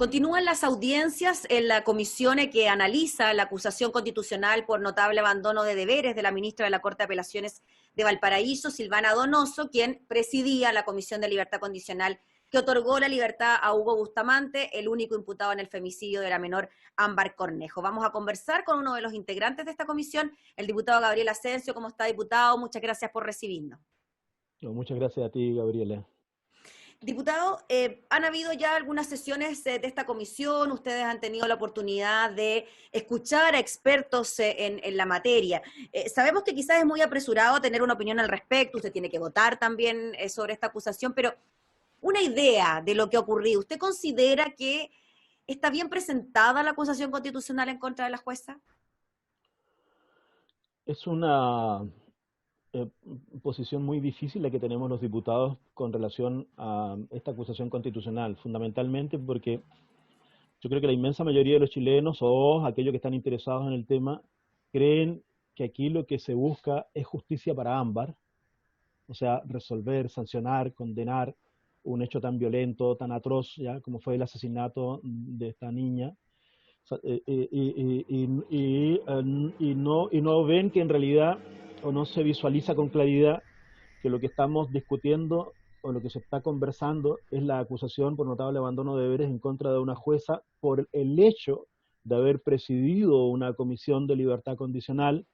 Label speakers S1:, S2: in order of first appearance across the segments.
S1: Continúan las audiencias en la comisión que analiza la acusación constitucional por notable abandono de deberes de la ministra de la Corte de Apelaciones de Valparaíso, Silvana Donoso, quien presidía la Comisión de Libertad Condicional que otorgó la libertad a Hugo Bustamante, el único imputado en el femicidio de la menor Ámbar Cornejo. Vamos a conversar con uno de los integrantes de esta comisión, el diputado Gabriel Asensio. ¿Cómo está, diputado? Muchas gracias por recibirnos.
S2: Muchas gracias a ti, Gabriela.
S1: Diputado, han habido ya algunas sesiones de esta comisión, ustedes han tenido la oportunidad de escuchar a expertos en la materia. Sabemos que quizás es muy apresurado tener una opinión al respecto, usted tiene que votar también sobre esta acusación, pero una idea de lo que ha ocurrido. ¿Usted considera que está bien presentada la acusación constitucional en contra de la jueza?
S2: Es una posición muy difícil la que tenemos los diputados con relación a esta acusación constitucional, fundamentalmente porque yo creo que la inmensa mayoría de los chilenos o aquellos que están interesados en el tema creen que aquí lo que se busca es justicia para Ámbar, o sea, resolver, sancionar, condenar un hecho tan violento, tan atroz, ya como fue el asesinato de esta niña, y no ven que en realidad, o no se visualiza con claridad, que lo que estamos discutiendo o lo que se está conversando es la acusación por notable abandono de deberes en contra de una jueza por el hecho de haber presidido una comisión de libertad condicional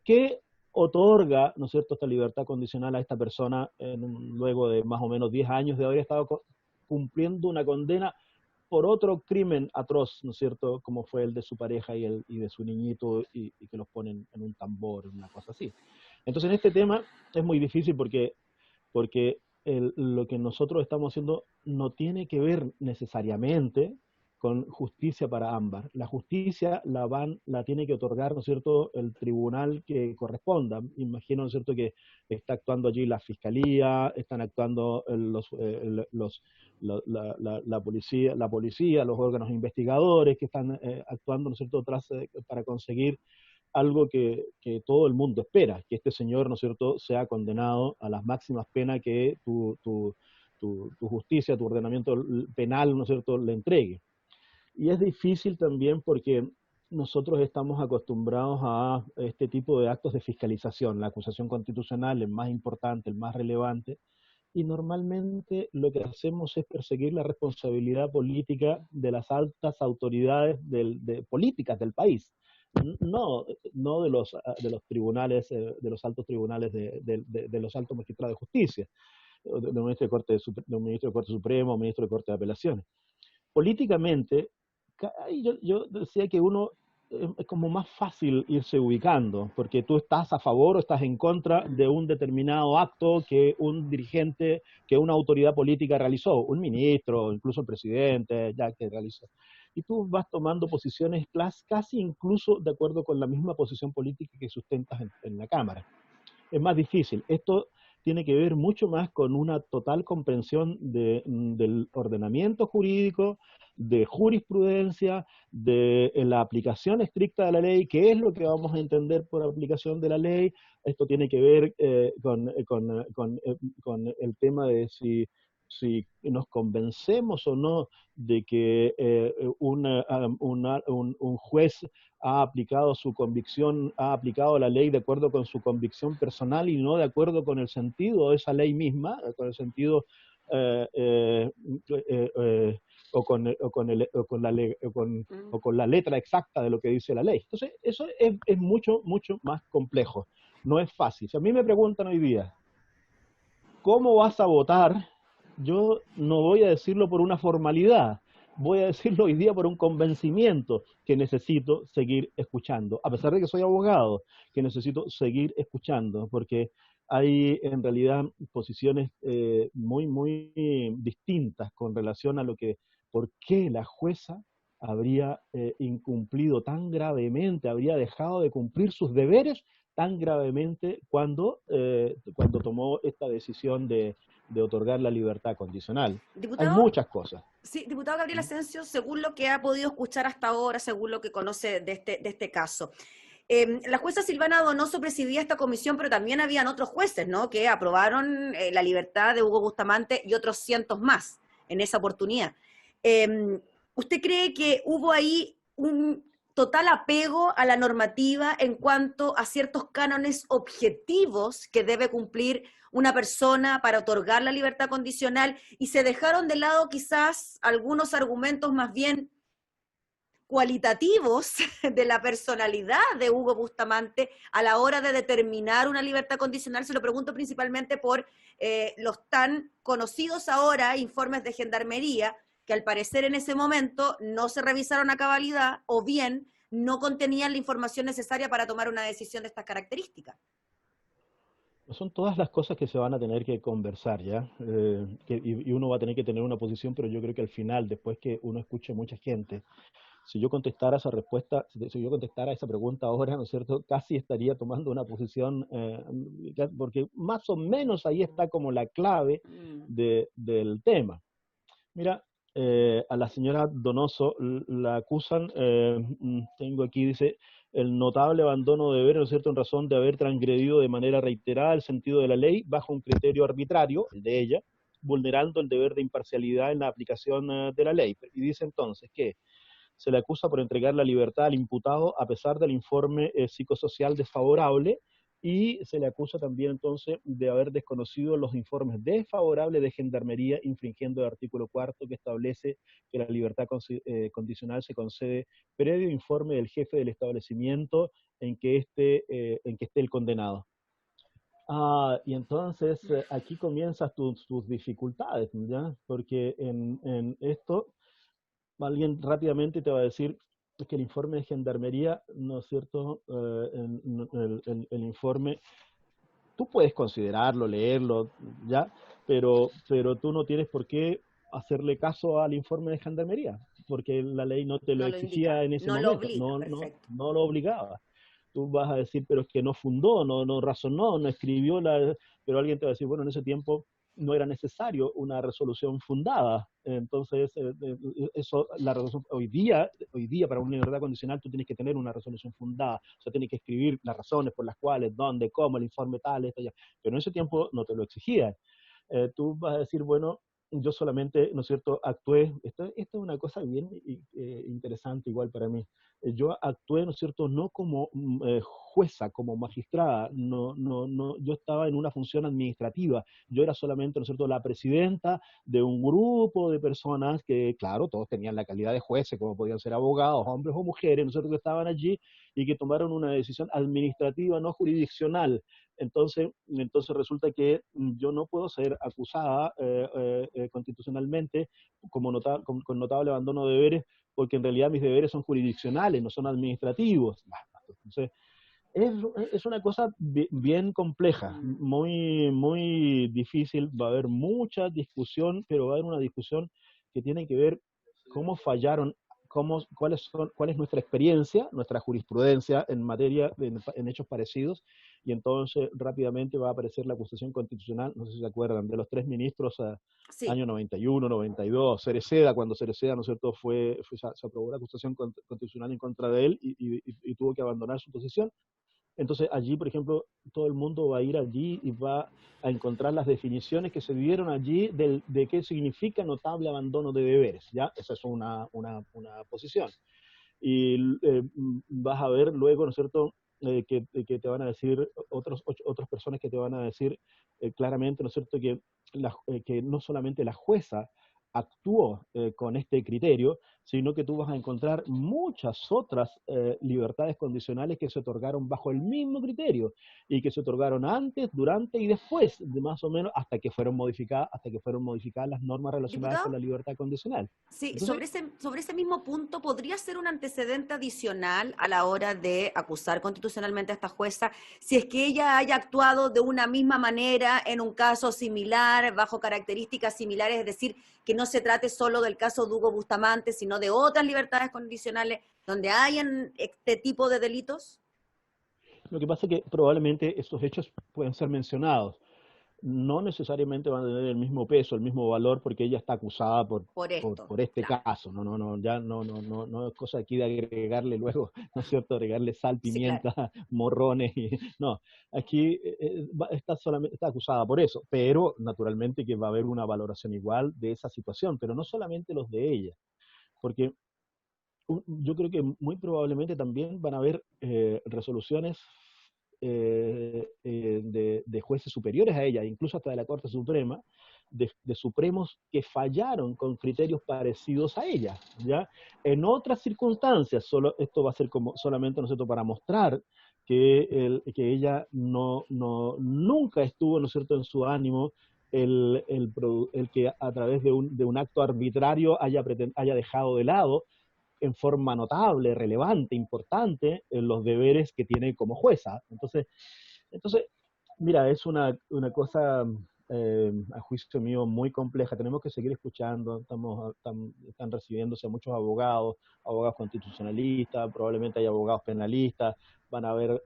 S2: que otorga, ¿no es cierto?, esta libertad condicional a esta persona luego de más o menos 10 años de haber estado cumpliendo una condena por otro crimen atroz, ¿no es cierto?, como fue el de su pareja y de su niñito, y que los ponen en un tambor, una cosa así. Entonces, en este tema es muy difícil porque lo que nosotros estamos haciendo no tiene que ver necesariamente con justicia para Ámbar. La justicia la tiene que otorgar, ¿no es cierto?, el tribunal que corresponda. Imagino, ¿no es cierto?, que está actuando allí la fiscalía, están actuando la policía, los órganos investigadores que están actuando, ¿no es cierto?, para conseguir algo que todo el mundo espera, que este señor, ¿no es cierto?, sea condenado a las máximas penas que tu justicia, tu ordenamiento penal, ¿no es cierto?, le entregue. Y es difícil también porque nosotros estamos acostumbrados a este tipo de actos de fiscalización, la acusación constitucional, el más importante, el más relevante, y normalmente lo que hacemos es perseguir la responsabilidad política de las altas autoridades políticas del país, no de los tribunales, de los altos tribunales, de los altos magistrados de justicia, de un ministro de Corte Suprema, o ministro de Corte de Apelaciones. Políticamente, yo decía que uno es como más fácil irse ubicando, porque tú estás a favor o estás en contra de un determinado acto que un dirigente, que una autoridad política realizó, un ministro, incluso el presidente, ya que realizó. Y tú vas tomando posiciones casi incluso de acuerdo con la misma posición política que sustentas en la Cámara. Es más difícil. Esto tiene que ver mucho más con una total comprensión del ordenamiento jurídico, de jurisprudencia, de la aplicación estricta de la ley, qué es lo que vamos a entender por aplicación de la ley. Esto tiene que ver con el tema de si nos convencemos o no de que un juez ha aplicado su convicción, ha aplicado la ley de acuerdo con su convicción personal y no de acuerdo con el sentido de esa ley misma, con el sentido o con la letra exacta de lo que dice la ley. Entonces, eso es mucho, mucho más complejo. No es fácil. Si a mí me preguntan hoy día, ¿cómo vas a votar? Yo no voy a decirlo por una formalidad, voy a decirlo hoy día por un convencimiento que necesito seguir escuchando, a pesar de que soy abogado, que necesito seguir escuchando, porque hay en realidad posiciones muy, muy distintas con relación a por qué la jueza habría incumplido tan gravemente, habría dejado de cumplir sus deberes tan gravemente cuando tomó esta decisión de otorgar la libertad condicional. Hay
S1: Diputado,
S2: muchas cosas.
S1: sí, diputado Gabriel Asensio, según lo que ha podido escuchar hasta ahora, según lo que conoce de este caso, la jueza Silvana Donoso presidía esta comisión, pero también habían otros jueces, ¿no?, que aprobaron la libertad de Hugo Bustamante y otros cientos más en esa oportunidad. ¿Usted cree que hubo ahí un total apego a la normativa en cuanto a ciertos cánones objetivos que debe cumplir una persona para otorgar la libertad condicional y se dejaron de lado quizás algunos argumentos más bien cualitativos de la personalidad de Hugo Bustamante a la hora de determinar una libertad condicional? Se lo pregunto principalmente por los tan conocidos ahora informes de gendarmería, que al parecer en ese momento no se revisaron a cabalidad o bien no contenían la información necesaria para tomar una decisión de estas características.
S2: Son todas las cosas que se van a tener que conversar, ¿ya? Y uno va a tener que tener una posición, pero yo creo que al final, después que uno escuche mucha gente, si yo contestara esa respuesta, si yo contestara esa pregunta ahora, ¿no es cierto? Casi estaría tomando una posición, porque más o menos ahí está como la clave del tema. Mira, a la señora Donoso la acusan, tengo aquí, dice, el notable abandono de deber, ¿no es cierto?, en razón de haber transgredido de manera reiterada el sentido de la ley bajo un criterio arbitrario, el de ella, vulnerando el deber de imparcialidad en la aplicación de la ley. Y dice entonces que se le acusa por entregar la libertad al imputado a pesar del informe psicosocial desfavorable, y se le acusa también entonces de haber desconocido los informes desfavorables de Gendarmería, infringiendo el artículo cuarto que establece que la libertad condicional se concede previo informe del jefe del establecimiento en que esté el condenado. Y entonces aquí comienzan tus dificultades, ¿ya? Porque en esto alguien rápidamente te va a decir que el informe de Gendarmería, ¿no es cierto? El informe, tú puedes considerarlo, leerlo, ¿ya? Pero tú no tienes por qué hacerle caso al informe de Gendarmería, porque la ley no te lo
S1: No lo indica,
S2: exigía en ese
S1: no lo
S2: momento,
S1: obliga, perfecto.
S2: no lo obligaba. Tú vas a decir, pero es que no fundó, no razonó, no escribió pero alguien te va a decir, bueno, en ese tiempo no era necesario una resolución fundada. Entonces, eso, la resolución, hoy día para una libertad condicional tú tienes que tener una resolución fundada, o sea, tienes que escribir las razones por las cuales, dónde, cómo, el informe tal, esto, ya. Pero en ese tiempo no te lo exigían. Tú vas a decir, bueno, yo solamente, ¿no es cierto?, actué, esto es una cosa bien interesante igual para mí. Yo actué, ¿no es cierto?, no como jueza, como magistrada, no, yo estaba en una función administrativa, yo era solamente, ¿no es cierto?, la presidenta de un grupo de personas que, claro, todos tenían la calidad de jueces, como podían ser abogados, hombres o mujeres, ¿no es cierto?, que estaban allí y que tomaron una decisión administrativa, no jurisdiccional. Entonces resulta que yo no puedo ser acusada constitucionalmente con notable abandono de deberes, porque en realidad mis deberes son jurisdiccionales, no son administrativos. Entonces, es, es una cosa bien compleja, muy difícil, va a haber mucha discusión, pero va a haber una discusión que tiene que ver cómo fallaron, cuál es nuestra experiencia, nuestra jurisprudencia en materia, en hechos parecidos, y entonces rápidamente va a aparecer la acusación constitucional, no sé si se acuerdan, de los tres ministros
S1: Sí.
S2: año 91, 92, Cereceda, cuando Cereceda, ¿no es cierto?, se aprobó la acusación constitucional en contra de él y tuvo que abandonar su posición. Entonces allí, por ejemplo, todo el mundo va a ir allí y va a encontrar las definiciones que se dieron allí de qué significa notable abandono de deberes, ¿ya? Esa es una posición. Y vas a ver luego, ¿no es cierto?, que te van a decir otras personas que te van a decir claramente, ¿no es cierto?, que no solamente la jueza actuó con este criterio, sino que tú vas a encontrar muchas otras libertades condicionales que se otorgaron bajo el mismo criterio y que se otorgaron antes, durante y después, de más o menos hasta que fueron modificadas las normas relacionadas con
S1: Diputado,
S2: la libertad condicional.
S1: sí,
S2: Entonces,
S1: sobre ese mismo punto, ¿podría ser un antecedente adicional a la hora de acusar constitucionalmente a esta jueza si es que ella haya actuado de una misma manera en un caso similar, bajo características similares, es decir, que no se trate solo del caso de Hugo Bustamante, sino de otras libertades condicionales donde hayan este tipo de delitos?
S2: lo que pasa es que probablemente estos hechos pueden ser mencionados. No necesariamente van a tener el mismo peso, el mismo valor, porque ella está acusada
S1: Por esto,
S2: por este
S1: claro.
S2: caso. Ya no es cosa aquí de agregarle luego, ¿no es cierto? Agregarle sal,
S1: Sí, claro.
S2: pimienta, morrones. No, aquí está acusada por eso, pero naturalmente que va a haber una valoración igual de esa situación, pero no solamente los de ella. porque yo creo que muy probablemente también van a haber resoluciones de jueces superiores a ella, incluso hasta de la Corte Suprema, de Supremos que fallaron con criterios parecidos a ella, ¿ya? En otras circunstancias, esto va a ser como solamente, ¿no es cierto?, para mostrar que ella nunca estuvo, ¿no es cierto?, en su ánimo el que a través de un acto arbitrario haya dejado de lado en forma notable, relevante, importante, en los deberes que tiene como jueza. Entonces mira, es una cosa, a juicio mío, muy compleja. Tenemos que seguir escuchando, están recibiéndose muchos abogados, abogados constitucionalistas, probablemente hay abogados penalistas, van a ver,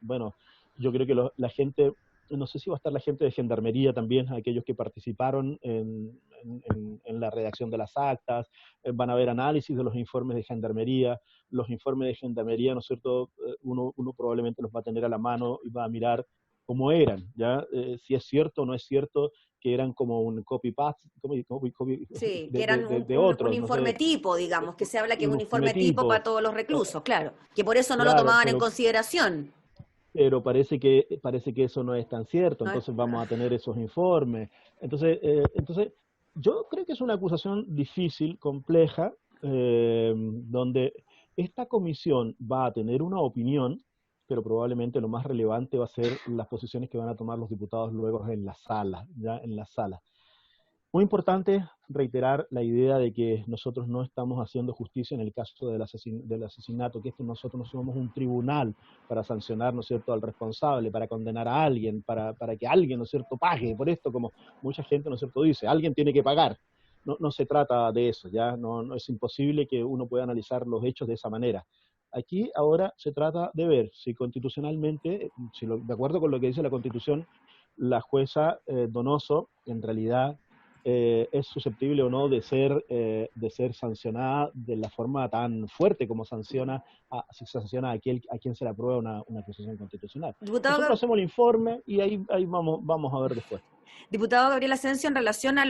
S2: bueno, yo creo que la gente, no sé si va a estar la gente de Gendarmería también, aquellos que participaron en la redacción de las actas, van a haber análisis de los informes de Gendarmería, los informes de Gendarmería, ¿no es cierto? Uno probablemente los va a tener a la mano y va a mirar cómo eran, ¿ya? Si es cierto o no es cierto que eran como un copy-paste
S1: Sí, que eran
S2: de
S1: un
S2: otros, no
S1: informe
S2: sé,
S1: tipo, digamos, que se habla que es
S2: un
S1: un
S2: informe
S1: informe tipo para
S2: tipo,
S1: todos los reclusos, claro, que por eso no lo
S2: claro,
S1: tomaban en consideración.
S2: pero parece que eso no es tan cierto,
S1: ¿No?
S2: entonces vamos a tener esos informes. Entonces yo creo que es una acusación difícil, compleja, donde esta comisión va a tener una opinión, pero probablemente lo más relevante va a ser las posiciones que van a tomar los diputados luego en la sala, ya en la sala. Muy importante reiterar la idea de que nosotros no estamos haciendo justicia en el caso del asesinato, que nosotros no somos un tribunal para sancionar, ¿no es cierto?, al responsable, para condenar a alguien, para que alguien, ¿no es cierto?, pague por esto, como mucha gente, ¿no es cierto?, dice, alguien tiene que pagar. No se trata de eso, ya no es imposible que uno pueda analizar los hechos de esa manera. Aquí ahora se trata de ver si constitucionalmente, de acuerdo con lo que dice la Constitución, la jueza Donoso en realidad es susceptible o no de ser sancionada de la forma tan fuerte como se sanciona a quien se le aprueba una acusación constitucional. Nosotros
S1: Diputado,
S2: hacemos el informe y ahí vamos a ver después.
S1: diputado Gabriel Asensio, en relación a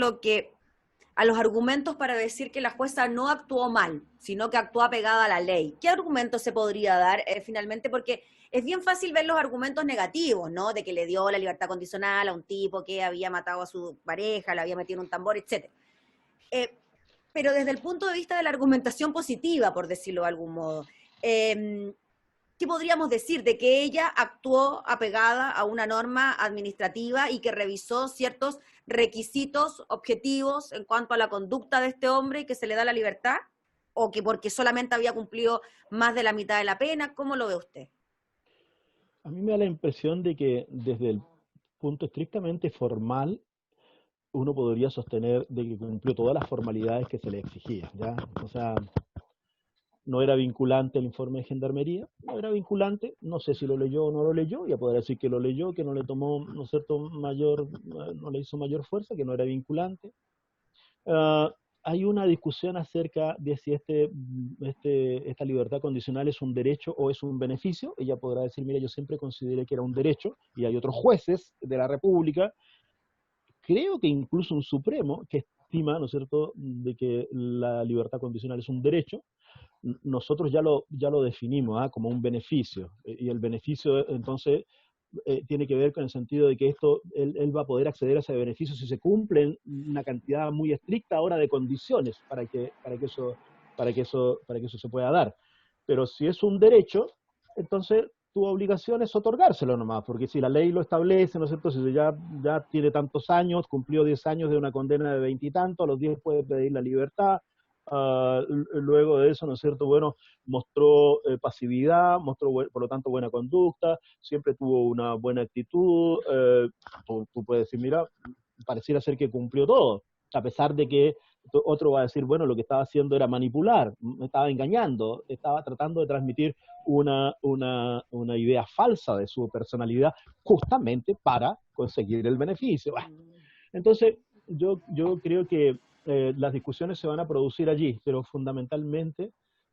S1: a los argumentos para decir que la jueza no actuó mal, sino que actuó apegada a la ley. ¿Qué argumento se podría dar finalmente? Porque es bien fácil ver los argumentos negativos, ¿no? De que le dio la libertad condicional a un tipo que había matado a su pareja, la había metido en un tambor, etcétera. Eh, pero desde el punto de vista de la argumentación positiva, por decirlo de algún modo, ¿qué podríamos decir de que ella actuó apegada a una norma administrativa y que revisó ciertos requisitos objetivos en cuanto a la conducta de este hombre y que se le da la libertad? ¿O que porque solamente había cumplido más de la mitad de la pena? ¿Cómo lo ve usted?
S2: A mí me da la impresión de que desde el punto estrictamente formal, uno podría sostener de que cumplió todas las formalidades que se le exigía, ¿ya? O sea, no era vinculante el informe de Gendarmería, no era vinculante, no sé si lo leyó o no lo leyó, ya podría decir que lo leyó, que no le tomó, ¿no es cierto?, no le hizo mayor fuerza, que no era vinculante. Uh, Hay una discusión acerca de si esta libertad condicional es un derecho o es un beneficio. Ella podrá decir, mira, yo siempre consideré que era un derecho, y hay otros jueces de la República, creo que incluso un Supremo, que estima, ¿no es cierto?, de que la libertad condicional es un derecho. Nosotros ya lo definimos como un beneficio, y el beneficio entonces tiene que ver con el sentido de que él va a poder acceder a ese beneficio si se cumplen una cantidad muy estricta ahora de condiciones para que eso se pueda dar. Pero si es un derecho, entonces tu obligación es otorgárselo nomás, porque si la ley lo establece, ¿no es cierto? Si ya tiene tantos años, cumplió 10 años de una condena de 20 y tanto, a los 10 puede pedir la libertad. Luego de eso, ¿no es cierto? Bueno, mostró pasividad, mostró por lo tanto buena conducta, siempre tuvo una buena actitud. Tú puedes decir, mira, pareciera ser que cumplió todo, a pesar de que otro va a decir, bueno, lo que estaba haciendo era manipular, me estaba engañando, estaba tratando de transmitir una idea falsa de su personalidad justamente para conseguir el beneficio. Bueno, entonces, yo creo que las discusiones se van a producir allí, pero fundamentalmente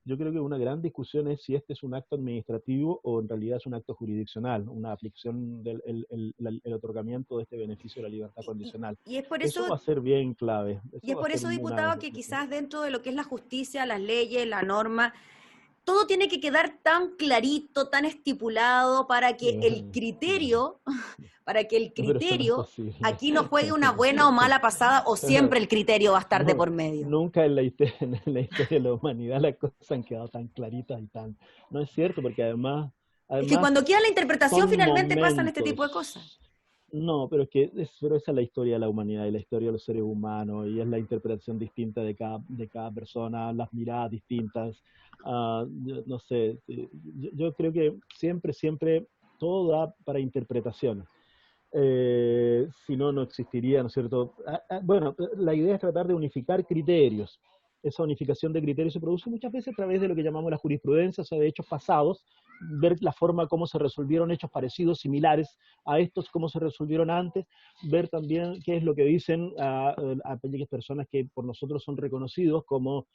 S2: yo creo que una gran discusión es si este es un acto administrativo o en realidad es un acto jurisdiccional, una aplicación del el otorgamiento de este beneficio de la libertad condicional.
S1: Y es por
S2: Eso
S1: eso,
S2: va a ser bien clave,
S1: y
S2: eso
S1: es
S2: va a
S1: por
S2: ser
S1: eso,
S2: una...
S1: diputado, que quizás dentro de lo que es la justicia, las leyes, la norma, todo tiene que quedar tan clarito, tan estipulado para que el
S2: Pero eso no es
S1: criterio
S2: posible.
S1: aquí no juegue una buena o mala pasada o siempre el criterio va a estar de
S2: No,
S1: por medio.
S2: nunca en la historia, en la historia de la humanidad las cosas han quedado tan claritas y tan... No es cierto, porque
S1: Es que
S2: además
S1: cuando queda la interpretación
S2: son
S1: finalmente pasan este tipo de cosas.
S2: momentos. No, pero pero esa es la historia de la humanidad y la historia de los seres humanos, y es la interpretación distinta de cada persona, las miradas distintas. No sé, yo creo que siempre todo da para interpretación. Si no, no existiría, ¿no es cierto? Bueno, la idea es tratar de unificar criterios. Esa unificación de criterios se produce muchas veces a través de lo que llamamos la jurisprudencia, o sea, de hechos pasados, ver la forma como se resolvieron hechos parecidos, similares a estos, cómo se resolvieron antes, ver también qué es lo que dicen a aquellas personas que por nosotros son reconocidos como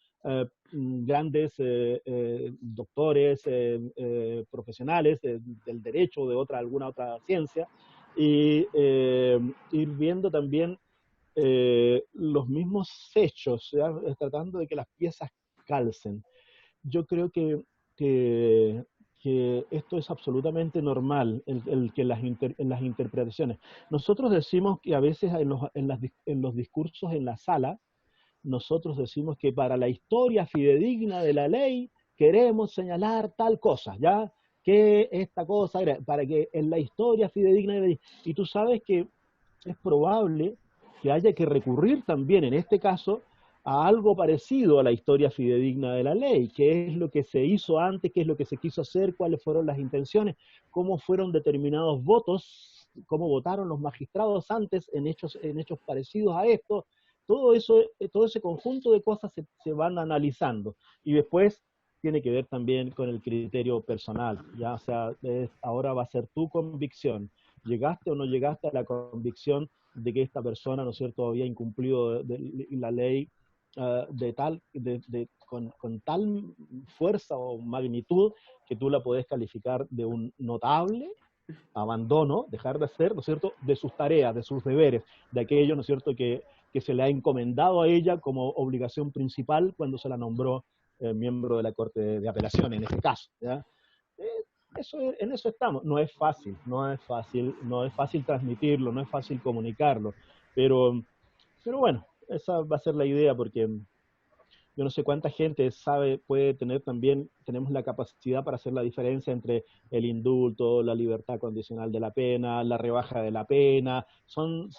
S2: grandes doctores, profesionales del derecho o de alguna otra ciencia, y ir viendo también los mismos hechos, ¿ya? Tratando de que las piezas calcen. Yo creo que, que esto es absolutamente normal, el que en las interpretaciones. Nosotros decimos que a veces en los discursos en la sala, nosotros decimos que para la historia fidedigna de la ley queremos señalar tal cosa, ¿ya? Que esta cosa, para que en la historia fidedigna de la ley, y tú sabes que es probable que haya que recurrir también en este caso a algo parecido a la historia fidedigna de la ley, qué es lo que se hizo antes, qué es lo que se quiso hacer, cuáles fueron las intenciones, cómo fueron determinados votos, cómo votaron los magistrados antes en hechos parecidos a esto. Todo eso, todo ese conjunto de cosas se van analizando, y después tiene que ver también con el criterio personal, ya, o sea, ahora va a ser tu convicción. ¿Llegaste o no llegaste a la convicción de que esta persona, ¿no es cierto?, había incumplido la ley con tal fuerza o magnitud que tú la podés calificar de un notable abandono, dejar de hacer, ¿no es cierto?, de sus tareas, de sus deberes, de aquello, ¿no es cierto?, que se le ha encomendado a ella como obligación principal cuando se la nombró miembro de la Corte de Apelación, en este caso, ¿ya? En eso estamos. No es fácil, no es fácil transmitirlo, no es fácil comunicarlo, pero bueno, esa va a ser la idea, porque yo no sé cuánta gente puede tener también, tenemos la capacidad para hacer la diferencia entre el indulto, la libertad condicional de la pena, la rebaja de la pena. Son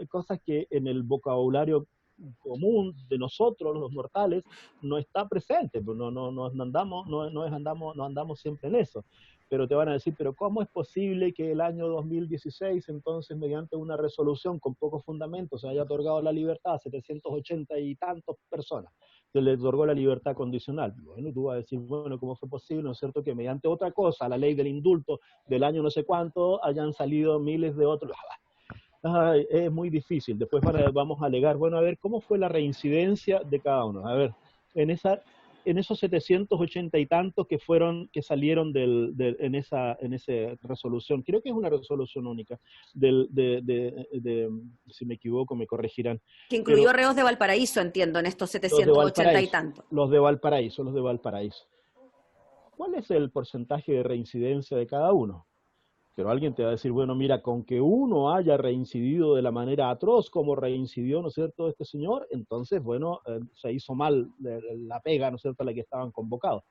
S2: cosas que en el vocabulario común de nosotros, los mortales, no está presente, pues no andamos siempre en eso. Pero te van a decir, pero ¿cómo es posible que el año 2016, entonces, mediante una resolución con pocos fundamentos, se haya otorgado la libertad a 780 y tantos personas? Se le otorgó la libertad condicional. Bueno, tú vas a decir, bueno, ¿cómo fue posible, no es cierto, que mediante otra cosa, la ley del indulto del año no sé cuánto, hayan salido miles de otros? Es muy difícil. Después vamos a alegar, bueno, a ver, ¿cómo fue la reincidencia de cada uno? A ver, en esos 780 y tantos que salieron en esa resolución, creo que es una resolución única, si me equivoco me corregirán,
S1: Que incluyó
S2: pero
S1: reos de Valparaíso, entiendo, en estos
S2: los de
S1: 780 y
S2: Valparaíso,
S1: tanto.
S2: los de Valparaíso. ¿Cuál es el porcentaje de reincidencia de cada uno? Pero alguien te va a decir, bueno, mira, con que uno haya reincidido de la manera atroz como reincidió, ¿no es cierto?, este señor, entonces, bueno, se hizo mal la pega, ¿no es cierto?, a la que estaban convocados.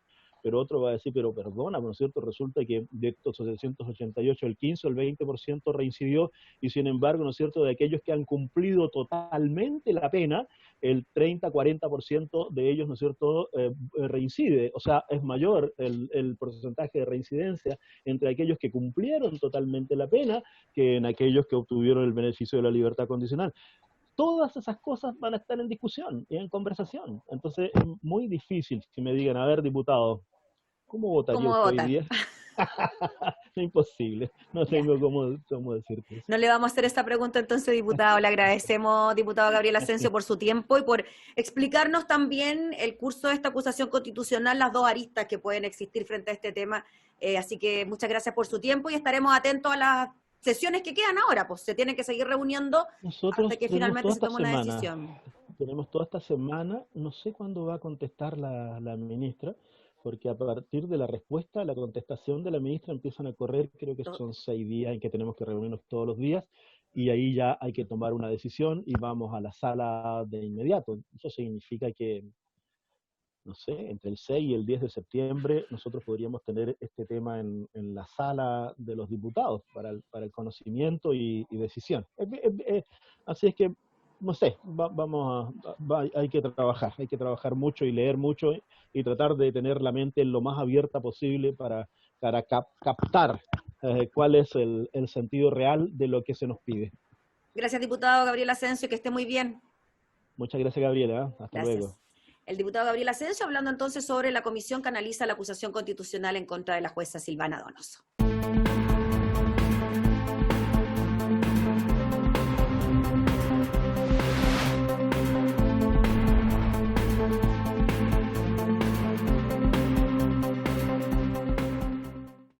S2: Pero otro va a decir, pero perdona, ¿no es cierto?, resulta que de estos 788, el 15 o el 20% reincidió, y sin embargo, ¿no es cierto?, de aquellos que han cumplido totalmente la pena, el 30-40% de ellos, ¿no es cierto?, reincide. O sea, es mayor el porcentaje de reincidencia entre aquellos que cumplieron totalmente la pena que en aquellos que obtuvieron el beneficio de la libertad condicional. Todas esas cosas van a estar en discusión y en conversación. Entonces es muy difícil que me digan, a ver, diputado, ¿cómo votaría
S1: ¿Cómo va a
S2: usted hoy
S1: votar?
S2: día? Imposible, no
S1: Ya.
S2: tengo cómo decirte eso.
S1: No le vamos a hacer esta pregunta entonces, diputado. Le agradecemos, diputado Gabriel Asensio, por su tiempo y por explicarnos también el curso de esta acusación constitucional, las dos aristas que pueden existir frente a este tema. Así que muchas gracias por su tiempo y estaremos atentos a las sesiones que quedan ahora, pues se tienen que seguir reuniendo hasta
S2: Nosotros
S1: que
S2: tenemos
S1: finalmente
S2: toda
S1: se
S2: esta
S1: tome una
S2: semana,
S1: decisión.
S2: no sé cuándo va a contestar la ministra, porque a partir de la respuesta, la contestación de la ministra empiezan a correr, creo que son 6 días en que tenemos que reunirnos todos los días, y ahí ya hay que tomar una decisión y vamos a la sala de inmediato. Eso significa que, no sé, entre el 6 y el 10 de septiembre nosotros podríamos tener este tema en la sala de los diputados para el conocimiento y decisión. Así es que, no sé, hay que trabajar mucho y leer mucho y tratar de tener la mente lo más abierta posible para captar cuál es el sentido real de lo que se nos pide.
S1: Gracias, diputado Gabriel Asensio, que esté muy bien.
S2: Muchas gracias, Gabriela. Hasta luego.
S1: Gracias. El diputado Gabriel Asensio hablando entonces sobre la comisión que analiza la acusación constitucional en contra de la jueza Silvana Donoso.